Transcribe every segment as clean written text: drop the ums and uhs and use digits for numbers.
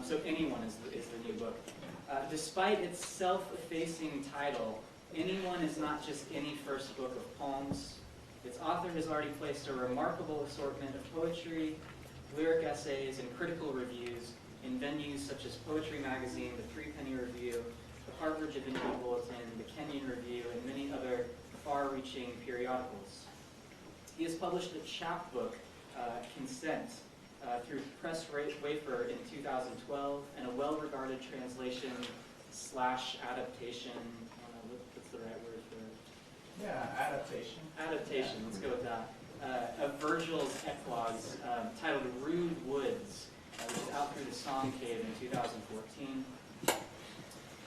So Anyone is the new book. Despite its self-effacing title, Anyone is not just any first book of poems. Its author has already placed a remarkable assortment of poetry, lyric essays, and critical reviews in venues such as Poetry Magazine, the Threepenny Review, the Harvard Divinity Bulletin, the Kenyon Review, and many other far-reaching periodicals. He has published a chapbook, Consent, through Press Wafer in 2012, and a well-regarded translation / adaptation. I don't know, what's the right word for it? Yeah, adaptation. Adaptation, let's go with that. Of Virgil's eclogues, titled Rude Woods, which is out through the Song Cave in 2014.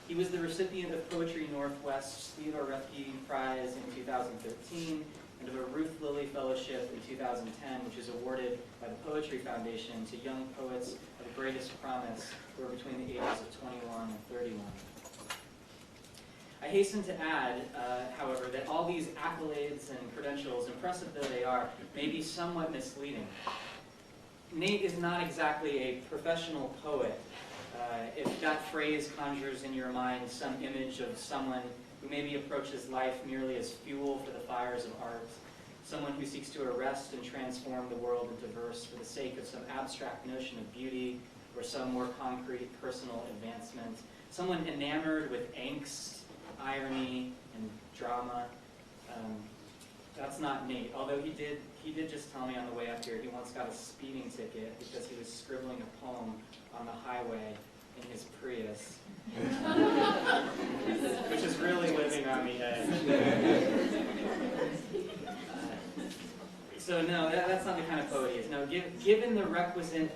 He was the recipient of Poetry Northwest's Theodore Refke Prize in 2013, and of a Ruth Lilly Fellowship in 2010, which is awarded by the Poetry Foundation to young poets of greatest promise who are between the ages of 21 and 31. I hasten to add, however, that all these accolades and credentials, impressive though they are, may be somewhat misleading. Nate is not exactly a professional poet. If that phrase conjures in your mind some image of someone who maybe approaches life merely as fuel for the fires of art, someone who seeks to arrest and transform the world into verse for the sake of some abstract notion of beauty or some more concrete personal advancement, someone enamored with angst, irony, and drama, that's not Nate. Although he did just tell me on the way up here he once got a speeding ticket because he was scribbling a poem on the highway in his Prius, which is really living on the edge. So no, that's not the kind of poet he is. No, given the requisite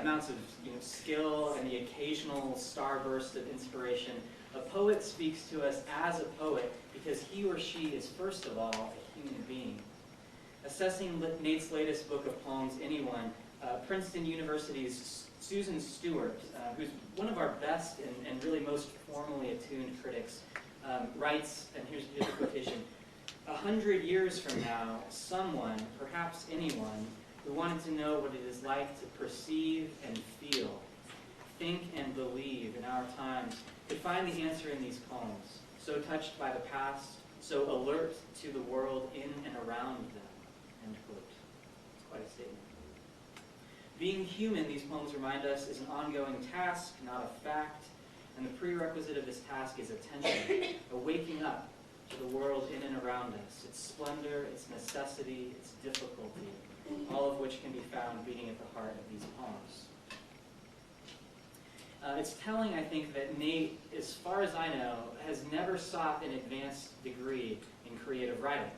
amounts of skill and the occasional starburst of inspiration, a poet speaks to us as a poet because he or she is first of all a human being. Assessing Nate's latest book of poems, Anyone, Princeton University's Susan Stewart, who's one of our best and really most formally attuned critics, writes, and here's a quotation, 100 years from now, someone, perhaps anyone, who wanted to know what it is like to perceive and feel, think and believe in our times, could find the answer in these poems, so touched by the past, so alert to the world in and around them, end quote. It's quite a statement. Being human, these poems remind us, is an ongoing task, not a fact, and the prerequisite of this task is attention, a waking up to the world in and around us, its splendor, its necessity, its difficulty, all of which can be found beating at the heart of these poems. It's telling, I think, that Nate, as far as I know, has never sought an advanced degree in creative writing.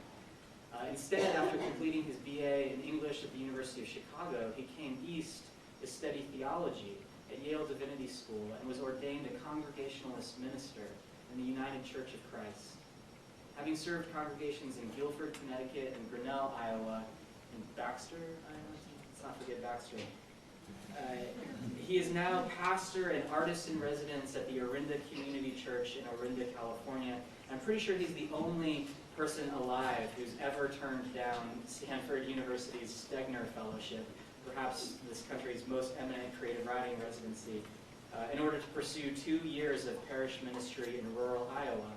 Instead, after completing his BA in English at the University of Chicago, he came east to study theology at Yale Divinity School and was ordained a Congregationalist minister in the United Church of Christ. Having served congregations in Guilford, Connecticut, and Grinnell, Iowa, and Baxter, Iowa, let's not forget Baxter. He is now pastor and artist in residence at the Orinda Community Church in Orinda, California. I'm pretty sure he's the only person alive who's ever turned down Stanford University's Stegner Fellowship, perhaps this country's most eminent creative writing residency, in order to pursue 2 years of parish ministry in rural Iowa,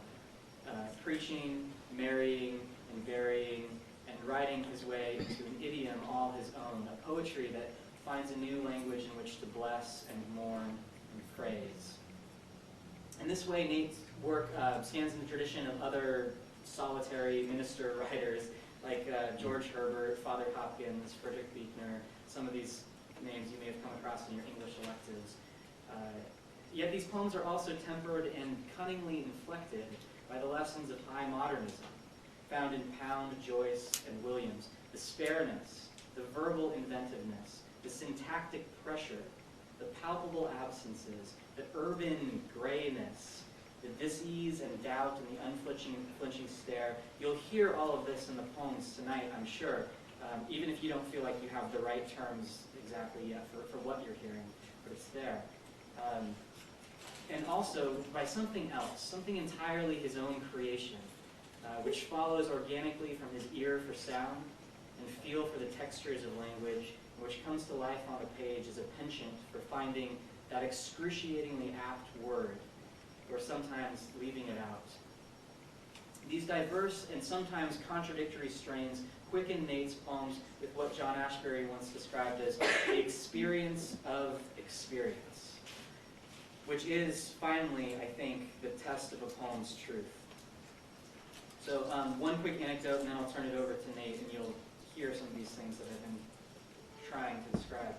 preaching, marrying, and burying, and writing his way into an idiom all his own, a poetry that finds a new language in which to bless and mourn and praise. In this way, Nate's work stands in the tradition of other solitary minister writers like George Herbert, Father Hopkins, Frederick Buechner, some of these names you may have come across in your English electives. Yet these poems are also tempered and cunningly inflected by the lessons of high modernism, found in Pound, Joyce, and Williams. The spareness, the verbal inventiveness, the syntactic pressure, the palpable absences, the urban grayness, the dis-ease and doubt and the unflinching stare. You'll hear all of this in the poems tonight, I'm sure, even if you don't feel like you have the right terms exactly yet for what you're hearing, but it's there. And also by something else, something entirely his own creation, which follows organically from his ear for sound and feel for the textures of language, which comes to life on the page as a penchant for finding that excruciatingly apt word, or sometimes leaving it out. These diverse and sometimes contradictory strains quicken Nate's poems with what John Ashbery once described as the experience of experience, which is, finally, I think, the test of a poem's truth. So one quick anecdote, and then I'll turn it over to Nate, and you'll hear some of these things that I've been trying to describe.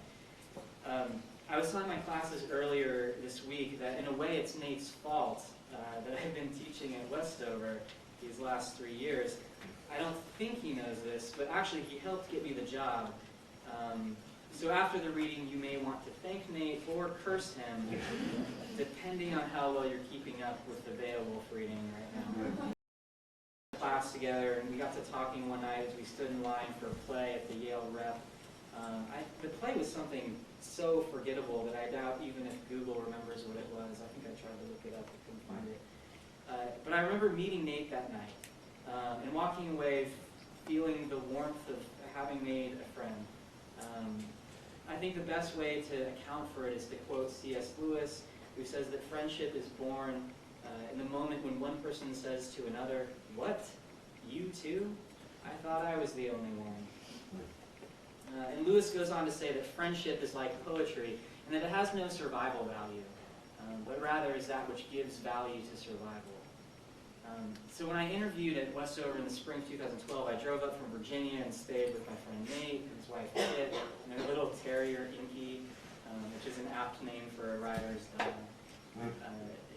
I was telling my classes earlier this week that in a way it's Nate's fault that I've been teaching at Westover these last 3 years. I don't think he knows this, but actually he helped get me the job. So after the reading, you may want to thank Nate or curse him, depending on how well you're keeping up with the Beowulf reading right now. Class together, and we got to talking one night as we stood in line for a play at the Yale Rep. The play was something so forgettable that I doubt even if Google remembers what it was. I think I tried to look it up, but couldn't find it. But I remember meeting Nate that night and walking away feeling the warmth of having made a friend. I think the best way to account for it is to quote C.S. Lewis, who says that friendship is born in the moment when one person says to another, "What? You too? I thought I was the only one." And Lewis goes on to say that friendship is like poetry, and that it has no survival value, but rather is that which gives value to survival. So when I interviewed at Westover in the spring of 2012, I drove up from Virginia and stayed with my friend Nate and his wife Kit and their little terrier Inky, which is an apt name for a writer's dog,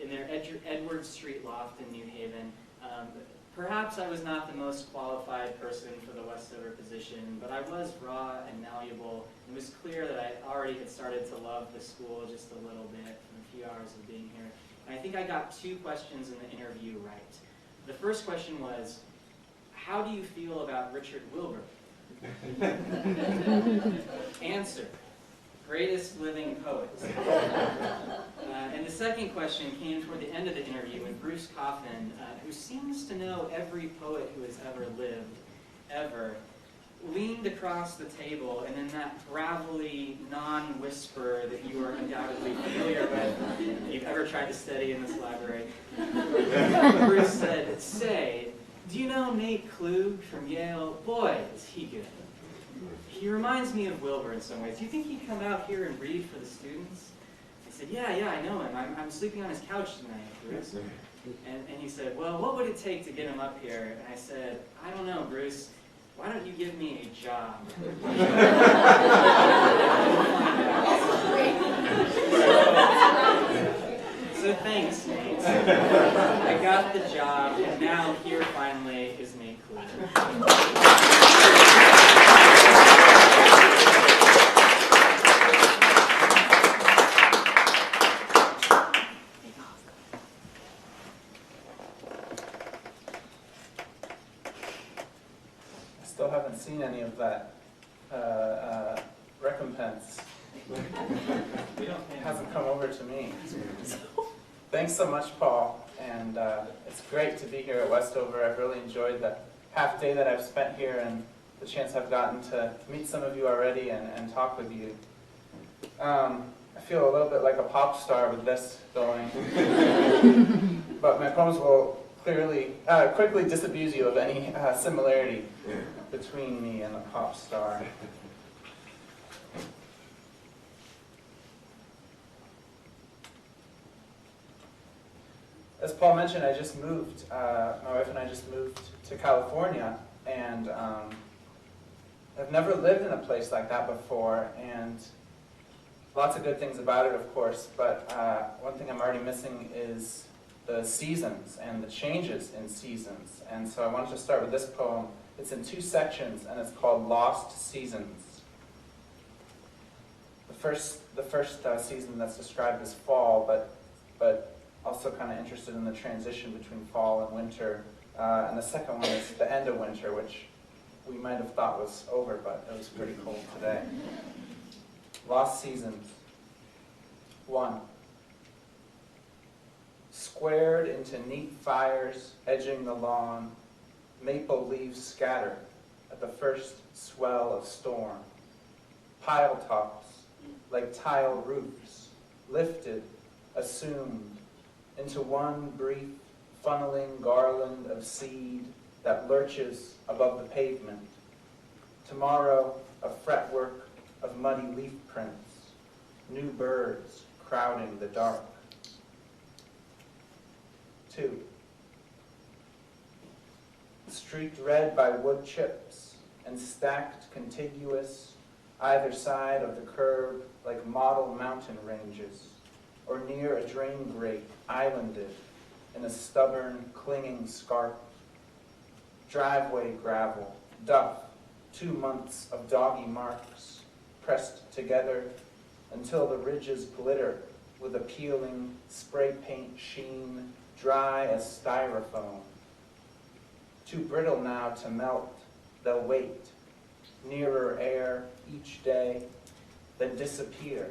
in their Edward Street loft in New Haven. Perhaps I was not the most qualified person for the Westover position, but I was raw and malleable. It was clear that I already had started to love the school just a little bit from a few hours of being here. And I think I got 2 questions in the interview right. The first question was, how do you feel about Richard Wilbur? Answer, greatest living poet. And the second question came toward the end of the interview when Bruce Coffin, who seems to know every poet who has ever lived, ever, leaned across the table, and in that gravelly non-whisper that you are undoubtedly familiar with, if you've ever tried to study in this library, Bruce said, "Say, do you know Nate Klug from Yale? Boy, is he good. He reminds me of Wilbur in some ways. Do you think he'd come out here and read for the students?" I said, yeah, I know him. I'm sleeping on his couch tonight, Bruce. And he said, well, what would it take to get him up here? And I said, I don't know, Bruce. Why don't you give me a job? So thanks, Nate. I got the job, and now here finally is Nate Klug. Still haven't seen any of that recompense. It hasn't come over to me. Thanks so much, Paul, and it's great to be here at Westover. I've really enjoyed the half day that I've spent here and the chance I've gotten to meet some of you already and talk with you. I feel a little bit like a pop star with this going, but my poems will quickly disabuse you of any similarity between me and a pop star. As Paul mentioned, I just moved, my wife and I just moved to California, and I've never lived in a place like that before, and lots of good things about it, of course, but one thing I'm already missing is the seasons and the changes in seasons. And so I wanted to start with this poem. It's in 2 sections, and it's called Lost Seasons. The first season that's described as fall, but also kind of interested in the transition between fall and winter. And the second one is the end of winter, which we might have thought was over, but it was pretty cold today. Lost Seasons. 1. Squared into neat fires edging the lawn, maple leaves scatter at the first swell of storm. Pile tops, like tile roofs, lifted, assumed, into one brief, funneling garland of seed that lurches above the pavement. Tomorrow, a fretwork of muddy leaf prints, new birds crowding the dark. 2. Streaked red by wood chips and stacked contiguous either side of the curb like model mountain ranges, or near a drain grate islanded in a stubborn, clinging scarp. Driveway gravel, duff, 2 months of doggy marks, pressed together until the ridges glitter with a peeling spray paint sheen, dry as styrofoam. Too brittle now to melt, they'll wait, nearer air each day, then disappear,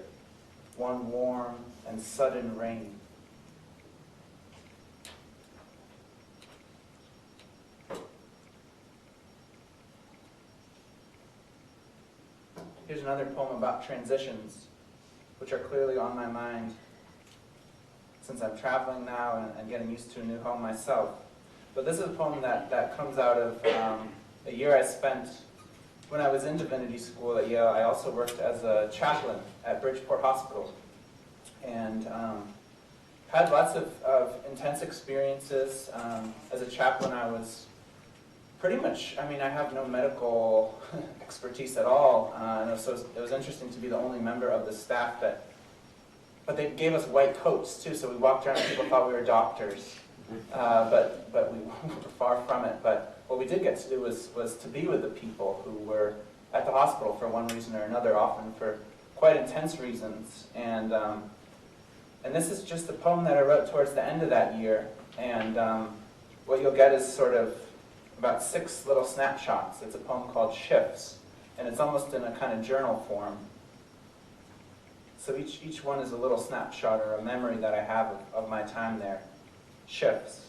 one warm and sudden rain. Here's another poem about transitions, which are clearly on my mind since I'm traveling now and getting used to a new home myself. But this is a poem that comes out of a year I spent when I was in divinity school at Yale. I also worked as a chaplain at Bridgeport Hospital, and had lots of intense experiences. As a chaplain, I was pretty much, I have no medical expertise at all, and so it was interesting to be the only member of the staff but they gave us white coats too, so we walked around and people thought we were doctors, but we were far from it. But what we did get to do was to be with the people who were at the hospital for one reason or another, often for quite intense reasons. And this is just a poem that I wrote towards the end of that year, and what you'll get is sort of about 6 little snapshots. It's a poem called Shifts, and it's almost in a kind of journal form. So each one is a little snapshot or a memory that I have of my time there. Shifts.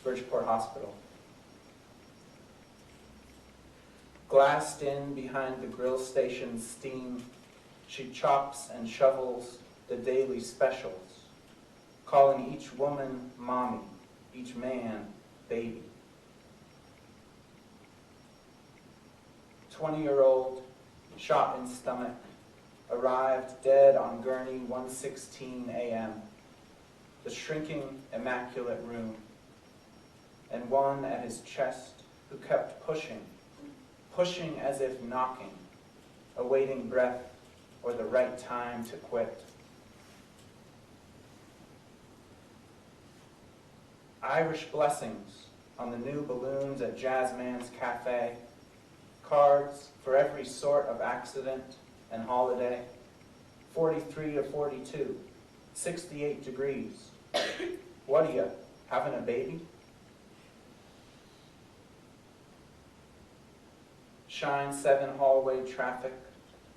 Bridgeport Hospital. Glassed in behind the grill station's steam, she chops and shovels the daily specials, calling each woman mommy, each man baby. 20-year-old, shot in stomach, arrived dead on gurney 1:16 a.m. The shrinking, immaculate room, and one at his chest who kept pushing, pushing as if knocking, awaiting breath or the right time to quit. Irish blessings on the new balloons at Jazzman's Cafe, cards for every sort of accident and holiday, 43 to 42, 68 degrees. What are you, having a baby? Shine 7 hallway traffic,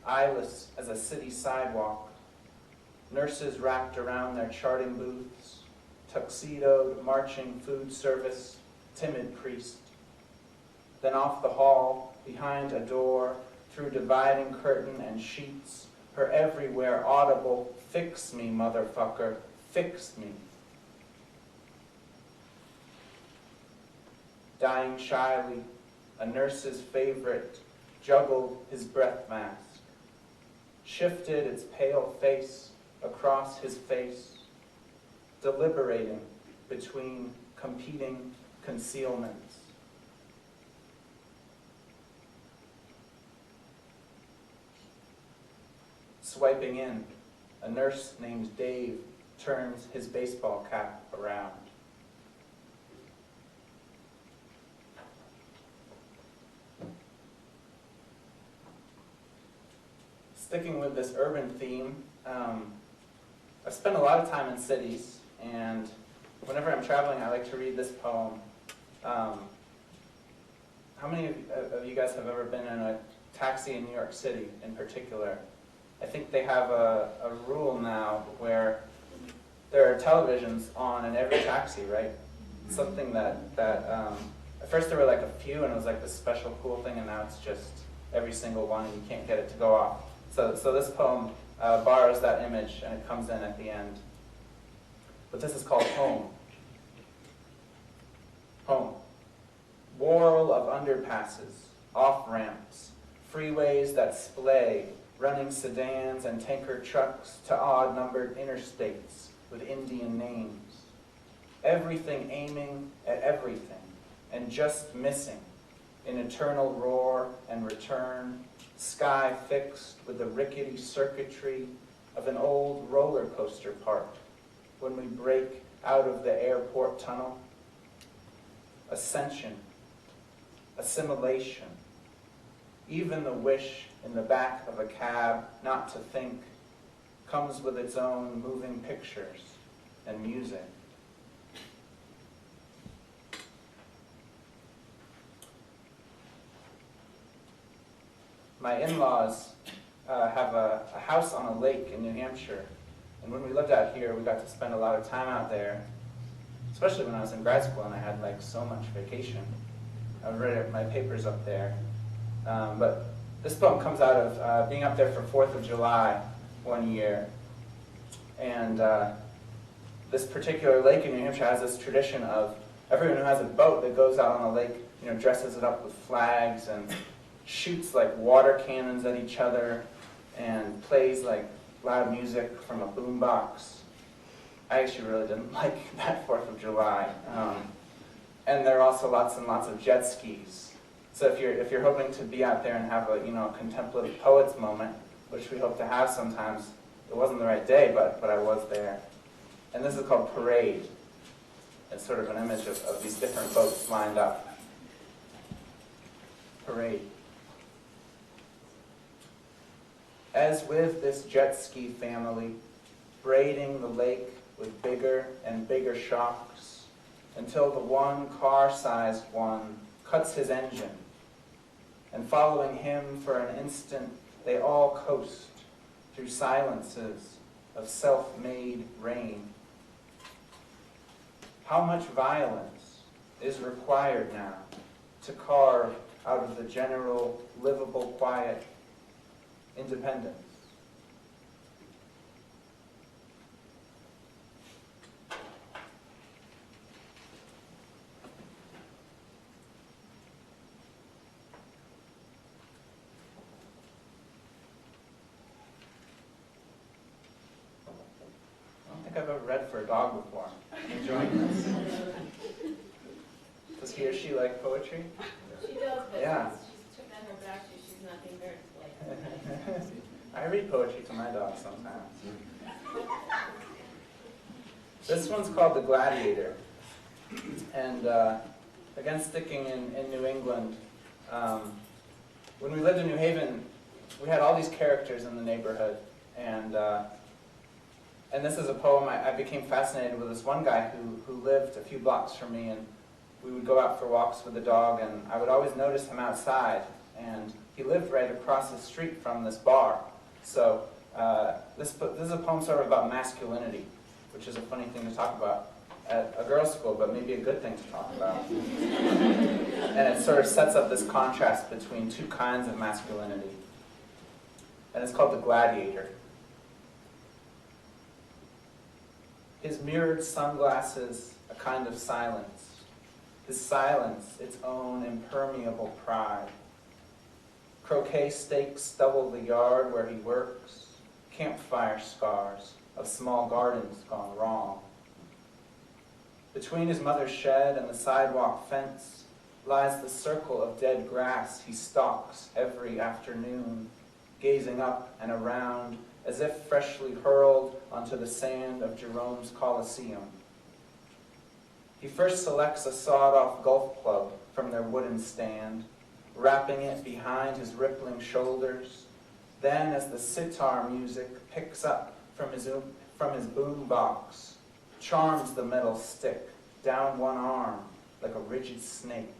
eyeless as a city sidewalk. Nurses wrapped around their charting booths, tuxedoed, marching food service, timid priest. Then off the hall, behind a door, through dividing curtain and sheets, her everywhere audible, fix me, motherfucker, fix me. Dying shyly, a nurse's favorite juggled his breath mask, shifted its pale face across his face, deliberating between competing concealments. Swiping in, a nurse named Dave turns his baseball cap around. Sticking with this urban theme, I've spent a lot of time in cities, and whenever I'm traveling, I like to read this poem. How many of you guys have ever been in a taxi in New York City in particular? I think they have a rule now where there are televisions on in every taxi, right? Something that at first there were like a few and it was like this special cool thing, and now it's just every single one and you can't get it to go off. So this poem borrows that image, and it comes in at the end. But this is called home. Home. Whorl of underpasses, off-ramps, freeways that splay, running sedans and tanker trucks to odd-numbered interstates with Indian names. Everything aiming at everything, and just missing, in eternal roar and return, sky fixed with the rickety circuitry of an old roller coaster park when we break out of the airport tunnel. Ascension, assimilation, even the wish in the back of a cab not to think comes with its own moving pictures and music. My in-laws have a house on a lake in New Hampshire, and when we lived out here, we got to spend a lot of time out there, especially when I was in grad school and I had like so much vacation. I would write my papers up there. But this poem comes out of being up there for 4th of July one year, and this particular lake in New Hampshire has this tradition of everyone who has a boat that goes out on the lake, dresses it up with flags and shoots like water cannons at each other and plays like loud music from a boombox. I actually really didn't like that 4th of July. And there are also lots and lots of jet skis. So if you're hoping to be out there and have a contemplative poets moment, which we hope to have sometimes, it wasn't the right day, but I was there. And this is called Parade. It's sort of an image of these different boats lined up. Parade. As with this jet ski family, braiding the lake with bigger and bigger shocks, until the one car-sized one cuts his engine, and following him for an instant, they all coast through silences of self-made rain. How much violence is required now to carve out of the general, livable quiet independence? I don't think I've ever read for a dog before. Enjoying this. Does he or she like poetry? She does, but Yeah. she's took on her back, she's not being very polite. I read poetry to my dog sometimes. This one's called The Gladiator. And again, sticking in New England, when we lived in New Haven, we had all these characters in the neighborhood. And this is a poem. I became fascinated with this one guy who lived a few blocks from me, and we would go out for walks with the dog, and I would always notice him outside. And he lived right across the street from this bar. So this is a poem sort of about masculinity, which is a funny thing to talk about at a girls' school, but maybe a good thing to talk about. And it sort of sets up this contrast between two kinds of masculinity. And it's called The Gladiator. His mirrored sunglasses, a kind of silence. His silence, its own impermeable pride. Croquet stakes double the yard where he works. Campfire scars of small gardens gone wrong. Between his mother's shed and the sidewalk fence lies the circle of dead grass he stalks every afternoon, gazing up and around as if freshly hurled onto the sand of Jerome's Colosseum. He first selects a sawed-off golf club from their wooden stand, wrapping it behind his rippling shoulders. Then, as the sitar music picks up from his boom box, charms the metal stick down one arm like a rigid snake.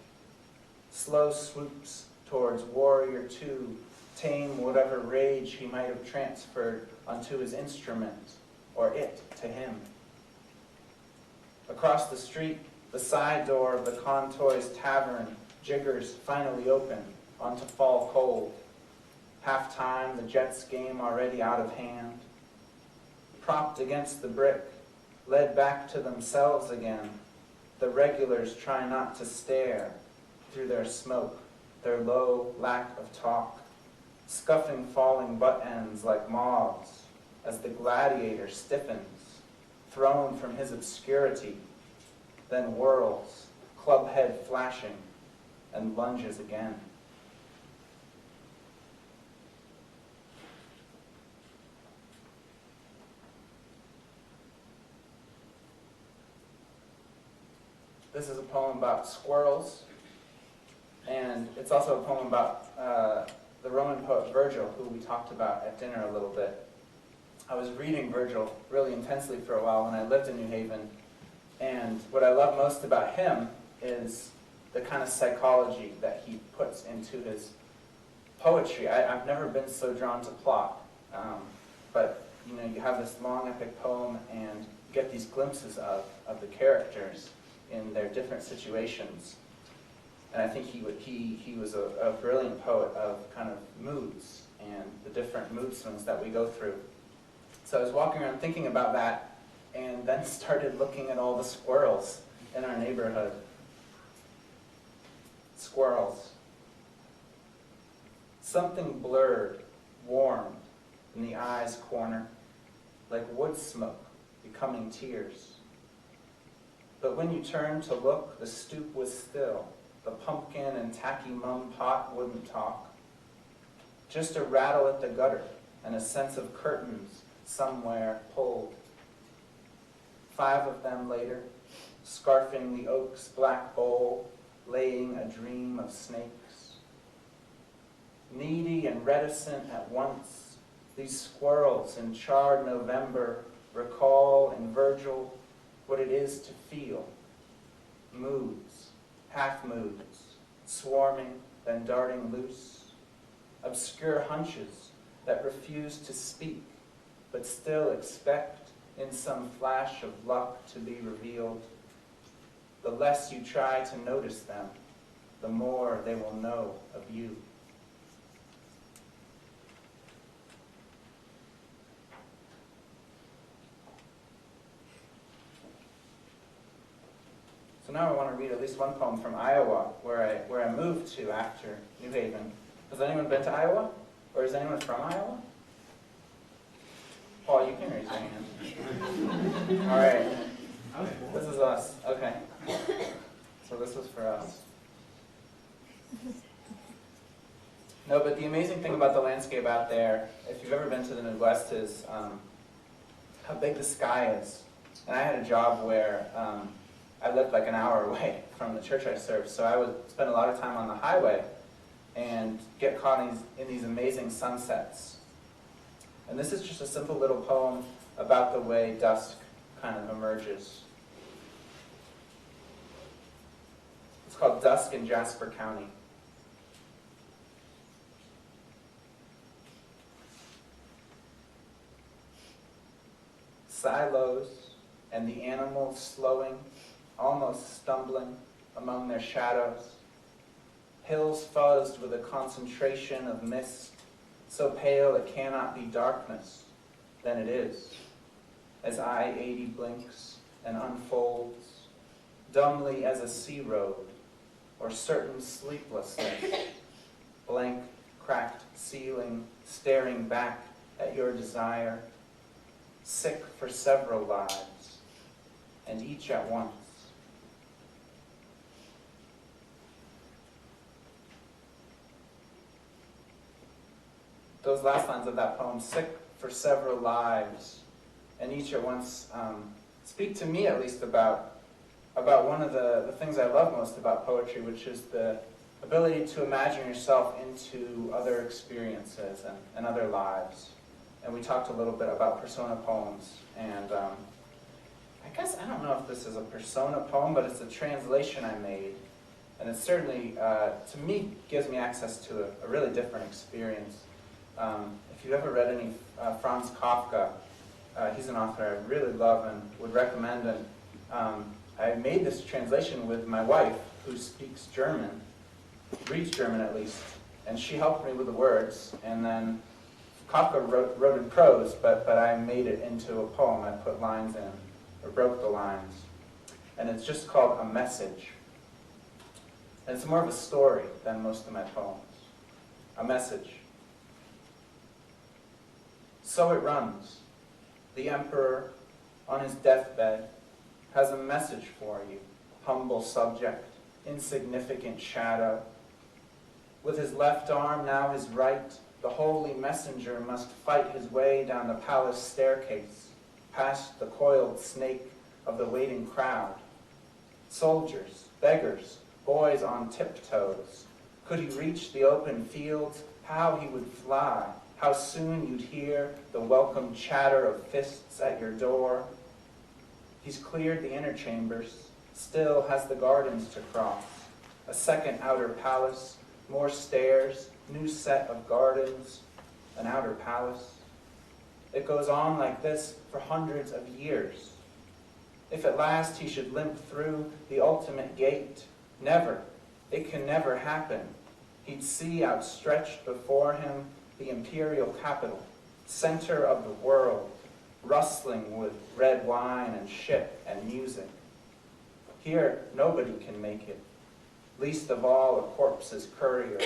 Slow swoops towards Warrior 2, tame whatever rage he might have transferred onto his instrument, or it to him. Across the street, the side door of the Contoy's Tavern jiggers finally open onto fall cold. Half-time, the Jets game already out of hand. Propped against the brick, led back to themselves again, the regulars try not to stare through their smoke, their low lack of talk, scuffing falling butt ends like moths as the gladiator stiffens, thrown from his obscurity, then whirls, club head flashing, and lunges again. This is a poem about squirrels, and it's also a poem about the Roman poet Virgil, who we talked about at dinner a little bit. I was reading Virgil really intensely for a while when I lived in New Haven, and what I love most about him is the kind of psychology that he puts into his poetry. I've never been so drawn to plot, but you have this long epic poem and you get these glimpses of the characters in their different situations. And I think he was a brilliant poet of kind of moods and the different mood swings that we go through. So I was walking around thinking about that and then started looking at all the squirrels in our neighborhood. Squirrels. Something blurred, warmed in the eye's corner, like wood smoke becoming tears. But when you turned to look, the stoop was still. The pumpkin and tacky mum pot wouldn't talk. Just a rattle at the gutter and a sense of curtains somewhere pulled. 5 of them later, scarfing the oak's black bowl, laying a dream of snakes. Needy and reticent at once, these squirrels in charred November recall in Virgil what it is to feel. Moods, half-moods, swarming, then darting loose. Obscure hunches that refuse to speak, but still expect in some flash of luck to be revealed. The less you try to notice them, the more they will know of you. So now I want to read at least one poem from Iowa, where I moved to after New Haven. Has anyone been to Iowa? Or is anyone from Iowa? Paul, you can raise your hand. All right. This is us. Okay. So this was for us. No, but the amazing thing about the landscape out there, if you've ever been to the Midwest, is how big the sky is. And I had a job where I lived like an hour away from the church I served, so I would spend a lot of time on the highway and get caught in these amazing sunsets. And this is just a simple little poem about the way dusk kind of emerges. It's called Dusk in Jasper County. Silos and the animals slowing, almost stumbling among their shadows. Hills fuzzed with a concentration of mist, so pale it cannot be darkness, then it is, as I-80 blinks and unfolds, dumbly as a sea road, or certain sleeplessness, blank, cracked ceiling, staring back at your desire, sick for several lives, and each at once. Those last lines of that poem, sick for several lives, and each at once, speak to me at least about one of the things I love most about poetry, which is the ability to imagine yourself into other experiences and other lives. And we talked a little bit about persona poems, and I guess I don't know if this is a persona poem, but it's a translation I made, and it certainly, to me, gives me access to a really different experience. If you've ever read any Franz Kafka, he's an author I really love and would recommend, and I made this translation with my wife, who speaks German, reads German at least, And she helped me with the words, and then Kafka wrote in prose, but I made it into a poem. I put lines in, or broke the lines. And it's just called A Message. And it's more of a story than most of my poems. A message. So it runs. The emperor, on his deathbed, has a message for you, humble subject, insignificant shadow. With his left arm, now his right, the holy messenger must fight his way down the palace staircase, past the coiled snake of the waiting crowd. Soldiers, beggars, boys on tiptoes. Could he reach the open fields, how he would fly, how soon you'd hear the welcome chatter of fists at your door. He's cleared the inner chambers, still has the gardens to cross, a second outer palace, more stairs, new set of gardens, an outer palace. It goes on like this for hundreds of years. If at last he should limp through the ultimate gate, never, it can never happen. He'd see outstretched before him the imperial capital, center of the world, rustling with red wine and ship and music. Here, nobody can make it, least of all a corpse's courier.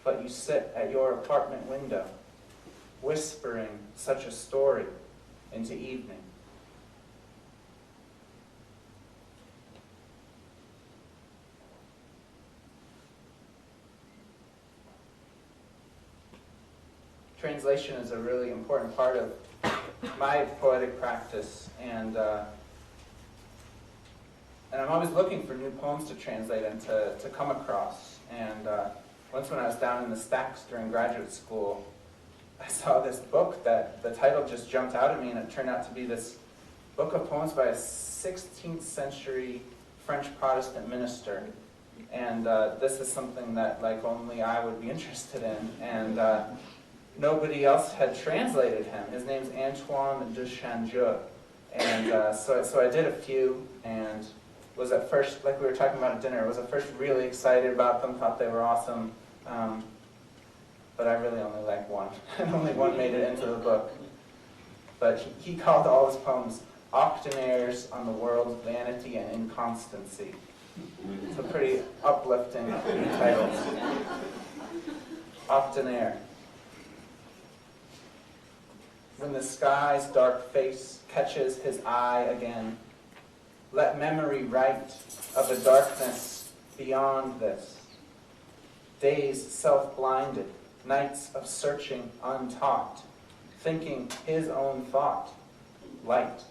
But you sit at your apartment window, whispering such a story into evening. Translation is a really important part of my poetic practice, and I'm always looking for new poems to translate and to come across. And once when I was down in the stacks during graduate school, I saw this book that the title just jumped out at me, and it turned out to be this book of poems by a 16th century French Protestant minister. And this is something that like only I would be interested in. And nobody else had translated him. His name's Antoine de Changeux. And so I did a few, and was at first, like we were talking about at dinner, was at first really excited about them, thought they were awesome. But I really only like one, and only one made it into the book. But he called all his poems octanaires on the world's vanity and inconstancy. It's a pretty uplifting title. Octanaire. When the sky's dark face catches his eye again, let memory write of a darkness beyond this. Days self-blinded, nights of searching untaught, thinking his own thought, light.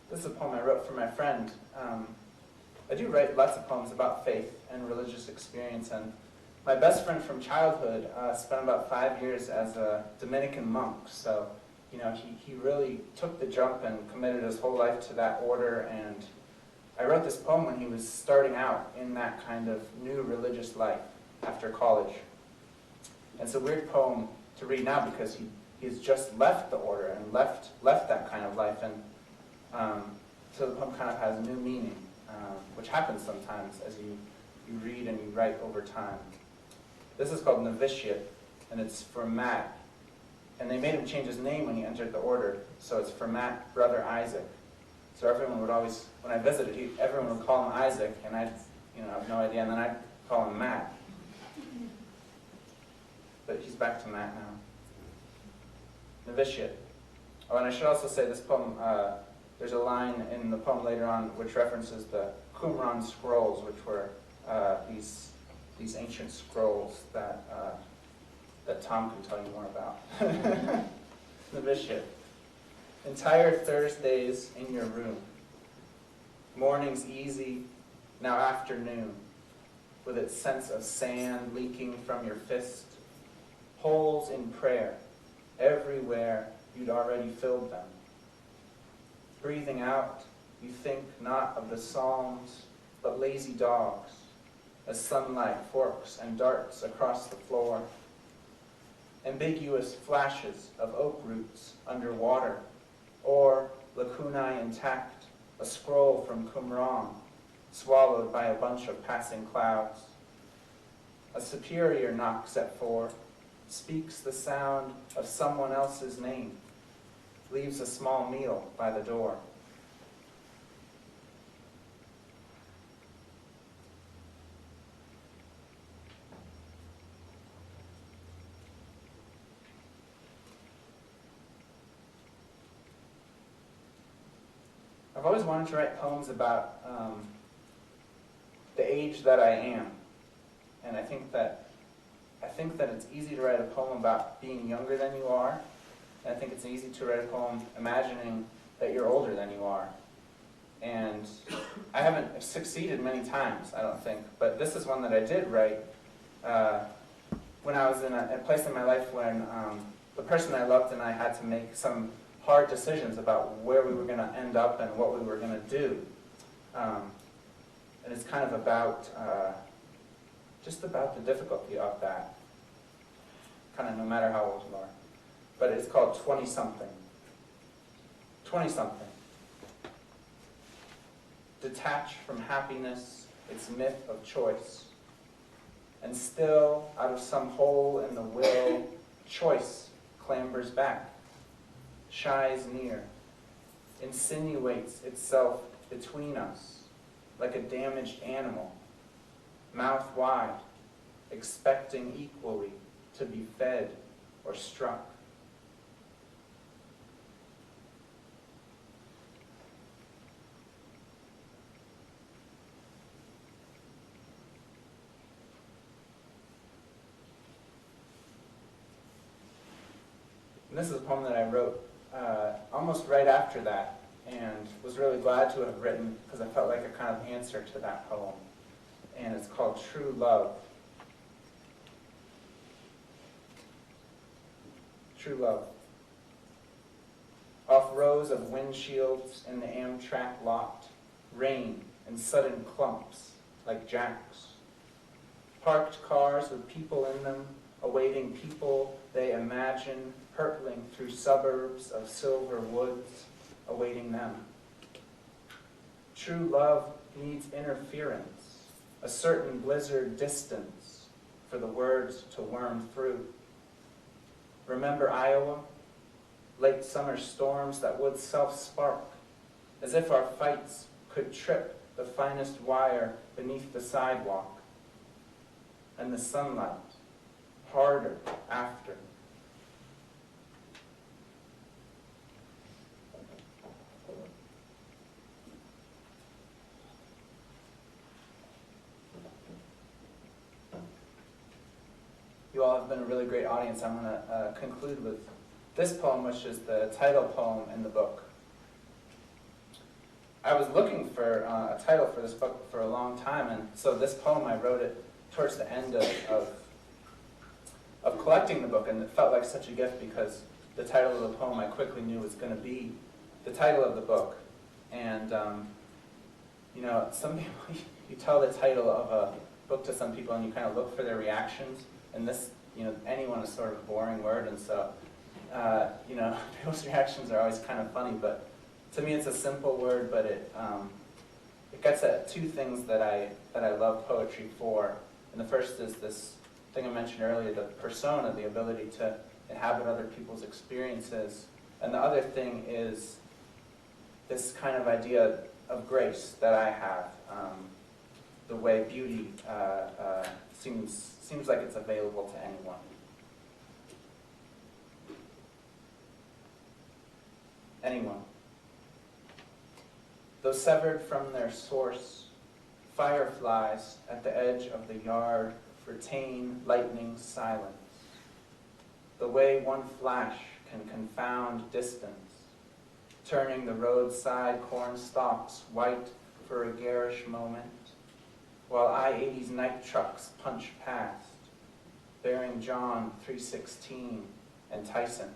This is a poem I wrote for my friend. I do write lots of poems about faith and religious experience, and my best friend from childhood spent about 5 years as a Dominican monk, so you know he really took the jump and committed his whole life to that order, and I wrote this poem when he was starting out in that kind of new religious life after college. And it's a weird poem to read now because he's just left the order and left that kind of life, and so the poem kind of has new meaning, which happens sometimes as you read and you write over time. This is called Novitiate, and it's for Matt. And they made him change his name when he entered the order, so it's for Matt, brother Isaac. So everyone would always, when I visited, everyone would call him Isaac, and I'd have no idea, and then I'd call him Matt. But he's back to Matt now. Novitiate. Oh, and I should also say this poem, there's a line in the poem later on which references the Qumran scrolls, which were these ancient scrolls that Tom can tell you more about. Novitiate. Entire Thursdays in your room. Mornings easy, now afternoon, with its sense of sand leaking from your fist. Holes in prayer, everywhere you'd already filled them. Breathing out, you think not of the Psalms, but lazy dogs, as sunlight forks and darts across the floor. ambiguous flashes of oak roots underwater, or lacunae intact, a scroll from Qumran, swallowed by a bunch of passing clouds. A superior knocks at 4, speaks the sound of someone else's name, leaves a small meal by the door. I've always wanted to write poems about the age that I am, and I think that it's easy to write a poem about being younger than you are, and I think it's easy to write a poem imagining that you're older than you are. And I haven't succeeded many times, I don't think, but this is one that I did write when I was in a place in my life when the person I loved and I had to make some hard decisions about where we were going to end up and what we were going to do. And it's kind of about, just about the difficulty of that, kind of no matter how old you are. But it's called 20-something. 20-something. Detach from happiness, its myth of choice. And still, out of some hole in the will, choice clambers back, shies near, insinuates itself between us, like a damaged animal, mouth wide, expecting equally to be fed or struck. And this is a poem that I wrote almost right after that, and was really glad to have written because I felt like a kind of answer to that poem. And it's called True Love. True Love. Off rows of windshields in the Amtrak lot, rain in sudden clumps like jacks. Parked cars with people in them, awaiting people they imagine hurtling through suburbs of silver woods, awaiting them. True love needs interference, a certain blizzard distance for the words to worm through. Remember Iowa? Late summer storms that would self-spark, as if our fights could trip the finest wire beneath the sidewalk. And the sunlight, harder after. You all have been a really great audience. I'm going to conclude with this poem, which is the title poem in the book. I was looking for a title for this book for a long time, and so this poem, I wrote it towards the end of collecting the book, and it felt like such a gift because the title of the poem I quickly knew was going to be the title of the book. And, you know, some people, you tell the title of a book to some people and you kind of look for their reactions. And this, you know, anyone is sort of a boring word, and so, you know, people's reactions are always kind of funny, but to me it's a simple word, but it gets at two things that I love poetry for. And the first is this thing I mentioned earlier, the persona, the ability to inhabit other people's experiences. And the other thing is this kind of idea of grace that I have, the way beauty seems like it's available to anyone. Anyone. Though severed from their source, fireflies at the edge of the yard retain lightning silence. The way one flash can confound distance, turning the roadside corn stalks white for a garish moment, while I-80's night trucks punch past, bearing John 3:16 and Tyson.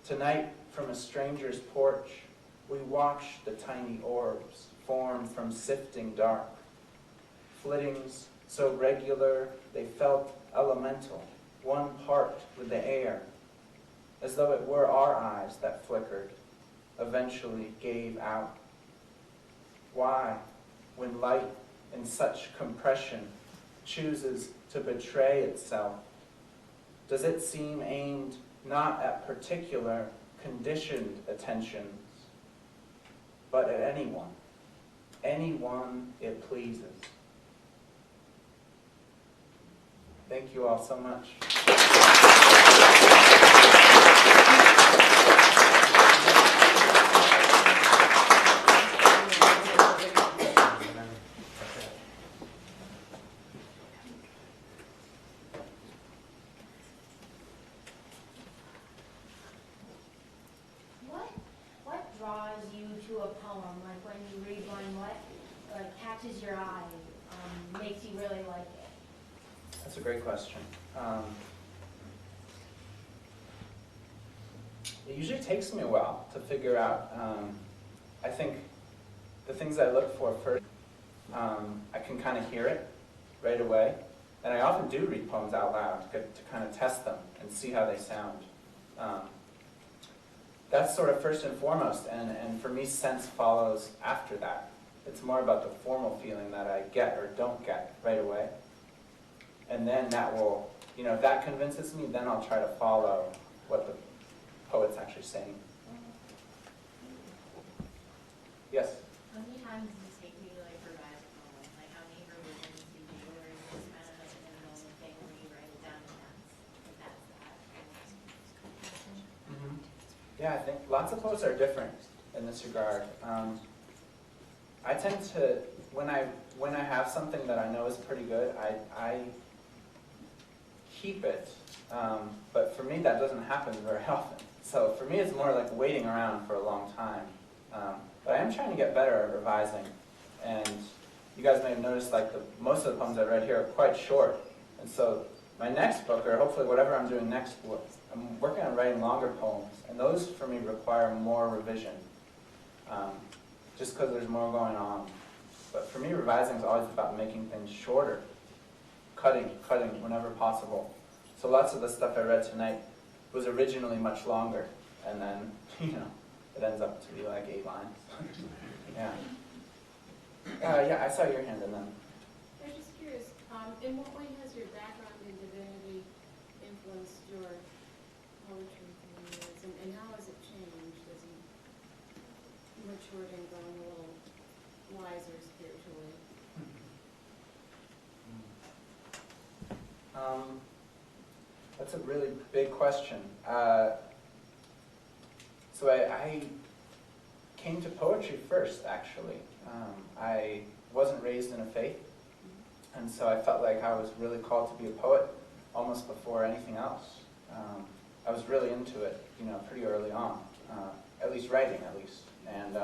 Tonight, from a stranger's porch, we watch the tiny orbs form from sifting dark, flittings so regular they felt elemental, one part with the air, as though it were our eyes that flickered, eventually gave out. Why, when light in such compression chooses to betray itself, does it seem aimed not at particular conditioned attentions, but at anyone it pleases? Thank you all so much. What draws you to a poem? Like when you read one, what catches your eye, makes you really like it? That's a great question. It usually takes me a while to figure out. I think the things I look for first, I can kind of hear it right away. And I often do read poems out loud to kind of test them and see how they sound. That's sort of first and foremost, and for me, sense follows after that. It's more about the formal feeling that I get or don't get right away. And then that will, if that convinces me, then I'll try to follow what the poet's actually saying. Yes? How many times does it take you to revise a poem? Like how many revisions do you do, or is this kind of like an moment thing where you write it down and that's that? Mm-hmm. Yeah, I think lots of poets are different in this regard. I tend to, when I have something that I know is pretty good, I keep it. But for me, that doesn't happen very often. So for me, it's more like waiting around for a long time. But I am trying to get better at revising. And you guys may have noticed most of the poems I read here are quite short. And so my next book, or hopefully whatever I'm doing next, I'm working on writing longer poems. And those, for me, require more revision. Just because there's more going on. But for me, revising is always about making things shorter. Cutting whenever possible. So lots of the stuff I read tonight was originally much longer. And then, it ends up to be like 8 lines. Yeah. Yeah, I saw your hand and then. I'm just curious, in what way has your background in divinity influenced your poetry through the years, and how has it changed as you matured and grown a little wiser spiritually? That's a really big question. So I came to poetry first, actually. I wasn't raised in a faith, and so I felt like I was really called to be a poet almost before anything else. I was really into it, pretty early on, at least writing, and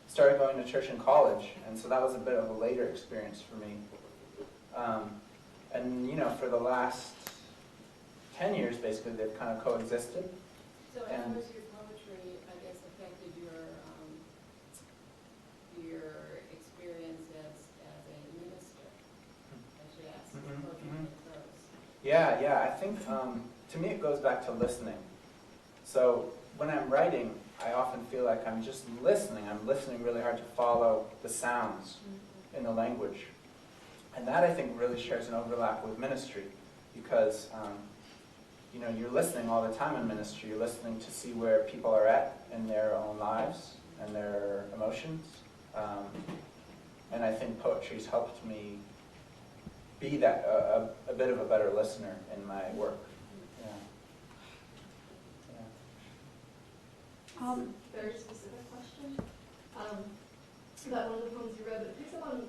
started going to church in college, and so that was a bit of a later experience for me. And for the last 10 years, basically, they've kind of coexisted. So how has your poetry, I guess, affected your experience as a minister? I should ask, poetry and prose. Yeah, I think, to me, it goes back to listening. So when I'm writing, I often feel like I'm just listening. I'm listening really hard to follow the sounds in the language. And that, I think, really shares an overlap with ministry, because you're listening all the time in ministry. You're listening to see where people are at in their own lives and their emotions. And I think poetry's helped me be that a bit of a better listener in my work. Very specific question about one of the poems you read, but it picks up on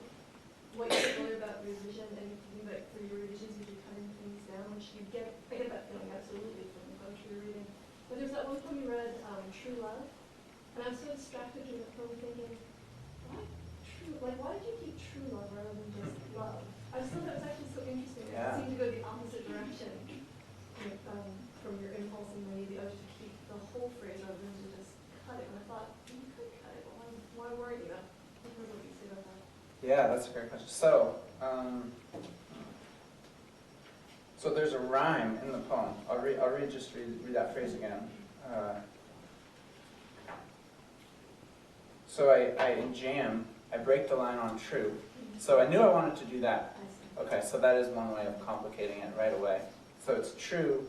what you said earlier about revision, and that for your revisions you'd be cutting things down, which I get that feeling absolutely from the poetry you're reading. But there's that one poem you read, True Love, and I'm so distracted during the poem thinking, why did you keep true love rather than just love? I just thought that was actually so interesting. It seemed to go the opposite direction from your impulse and maybe the urge to keep the whole phrase rather than to just cut it. And I thought, you could cut it, but why worry about it? I don't know what you say about that. Yeah, that's a great question. So So there's a rhyme in the poem. I'll read that phrase again. So in jam, I break the line on true. So I knew I wanted to do that. Okay, so that is one way of complicating it right away. So it's true,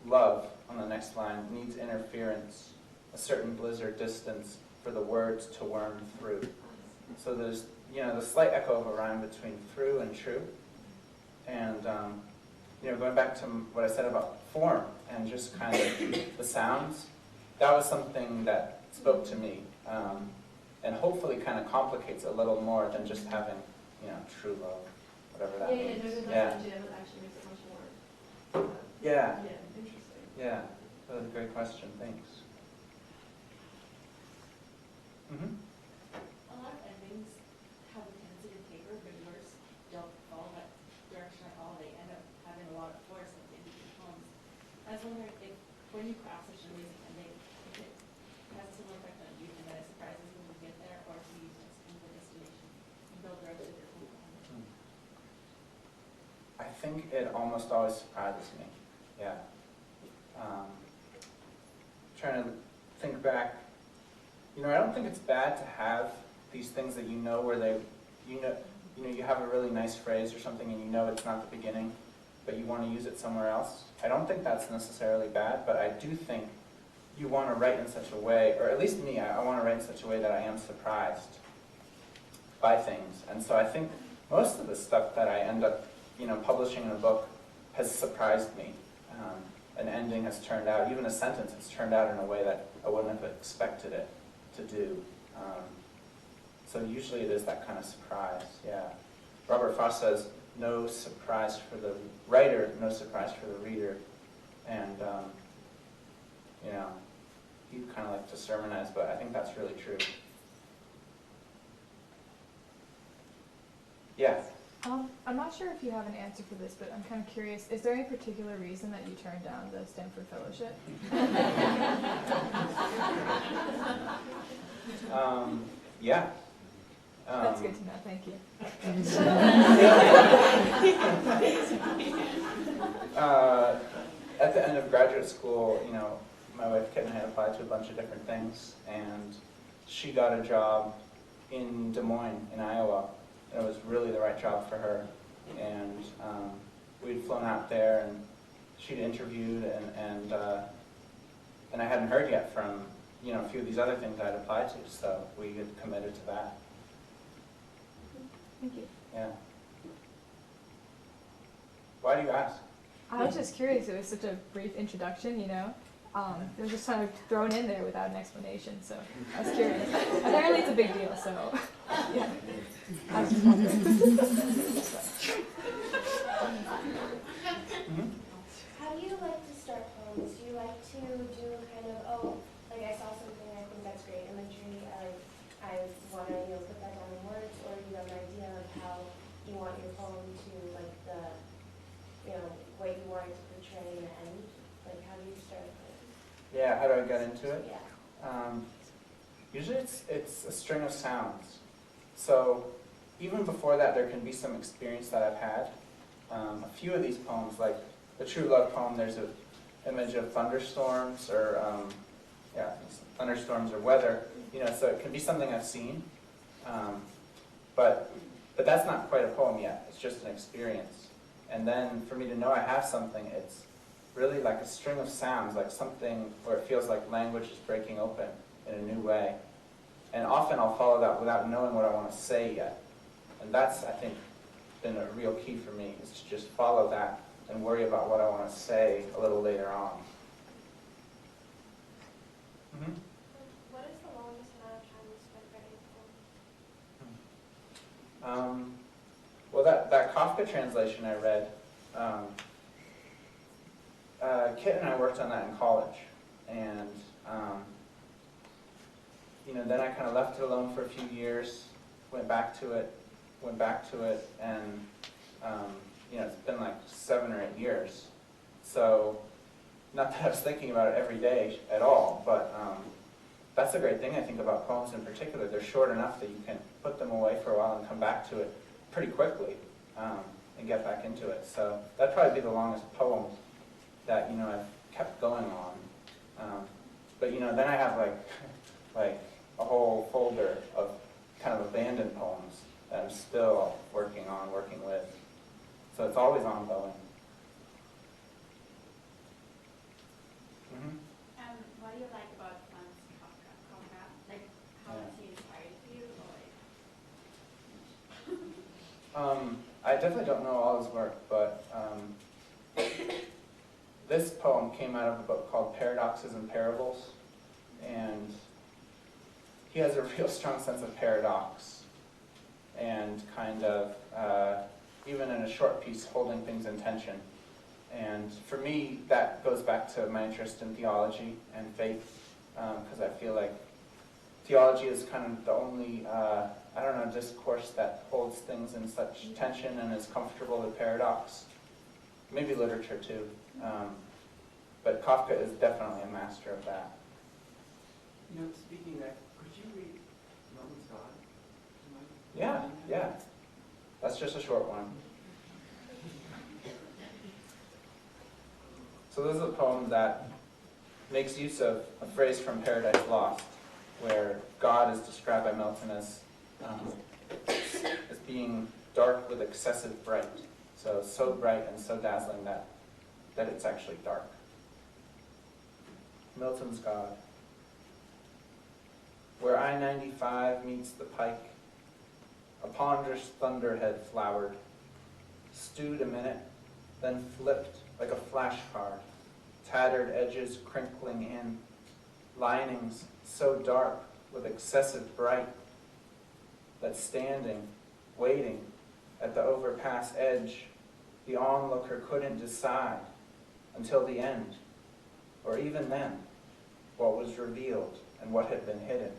love, on the next line, needs interference, a certain blizzard distance for the words to worm through. So there's, the slight echo of a rhyme between through and true. And, going back to what I said about form and just kind of the sounds, that was something that spoke to me. And hopefully kind of complicates a little more than just having, true love, whatever that means. Yeah, jam, it actually makes it much more. Yeah. Interesting. Yeah, that was a great question, thanks. Mm-hmm. A lot of endings have a tendency to taper, but yours don't follow that direction at all. They end up having a lot of force at the end of your poems. I was wondering if, when you craft such an amazing ending, if it has a similar effect on you and that it surprises you when you get there, or if you use it as kind of a destination and build the rest of your whole poem. I think it almost always surprises me, yeah. Trying to think back, I don't think it's bad to have these things that where they, you have a really nice phrase or something and it's not the beginning, but you want to use it somewhere else. I don't think that's necessarily bad, but I do think you want to write in such a way, or at least me, I want to write in such a way that I am surprised by things. And so I think most of the stuff that I end up, publishing in a book has surprised me. An ending has turned out, even a sentence has turned out in a way that I wouldn't have expected it to do. So usually it is that kind of surprise, yeah. Robert Frost says, no surprise for the writer, no surprise for the reader. And, he'd kind of like to sermonize, but I think that's really true. Yeah. I'm not sure if you have an answer for this, but I'm kind of curious. Is there any particular reason that you turned down the Stanford Fellowship? Yeah. That's good to know. Thank you. At the end of graduate school, my wife Kitten had applied to a bunch of different things, and she got a job in Des Moines, in Iowa. And it was really the right job for her. And we'd flown out there, and she'd interviewed, and I hadn't heard yet from a few of these other things I'd applied to, so we had committed to that. Thank you. Yeah. Why do you ask? I was just curious. It was such a brief introduction, It was just kind of thrown in there without an explanation, so I was curious. Apparently it's a big deal, so yeah. I was just wondering. How do you like to start poems? Do you like to do kind of, I saw something, I think that's great, imagery, I want to, put that down in words, or do you have an idea of how you want your poem to, way you want it to portray and end? How do you start a poem? Yeah, how do I get into it? Yeah. Usually it's a string of sounds. So even before that, there can be some experience that I've had. A few of these poems, like the True Love poem, there's an image of thunderstorms or thunderstorms or weather. So it can be something I've seen, but that's not quite a poem yet. It's just an experience. And then for me to know I have something, it's really like a string of sounds, like something where it feels like language is breaking open in a new way. And often I'll follow that without knowing what I want to say yet. And that's, I think, been a real key for me, is to just follow that and worry about what I want to say a little later on. Mm-hmm. What is the longest amount of time you spent writing a poem? Well, that Kafka translation I read, Kit and I worked on that in college, and then I kind of left it alone for a few years, went back to it, and it's been like 7 or 8 years. So, not that I was thinking about it every day at all, but that's a great thing I think about poems in particular. They're short enough that you can put them away for a while and come back to it pretty quickly. and get back into it. So that'd probably be the longest poem that, I've kept going on. But, then I have like a whole folder of kind of abandoned poems that I'm still working with. So it's always ongoing. What do you like about Kafka? Like, how has he inspired you? Or like... I definitely don't know all his work, but this poem came out of a book called Paradoxes and Parables, and he has a real strong sense of paradox, and kind of, even in a short piece, holding things in tension. And for me, that goes back to my interest in theology and faith, because I feel like theology is kind of the only, discourse that holds things in such tension and is comfortable with paradox. Maybe literature too. But Kafka is definitely a master of that. Speaking of that, could you read Milton's God? Yeah. That's just a short one. So this is a poem that makes use of a phrase from Paradise Lost, where God is described by Milton as being dark with excessive bright. So bright and so dazzling that it's actually dark. Milton's God. Where I-95 meets the pike, a ponderous thunderhead flowered, stewed a minute, then flipped like a flash card, tattered edges crinkling in, linings so dark with excessive bright that standing, waiting at the overpass edge, the onlooker couldn't decide until the end, or even then, what was revealed and what had been hidden.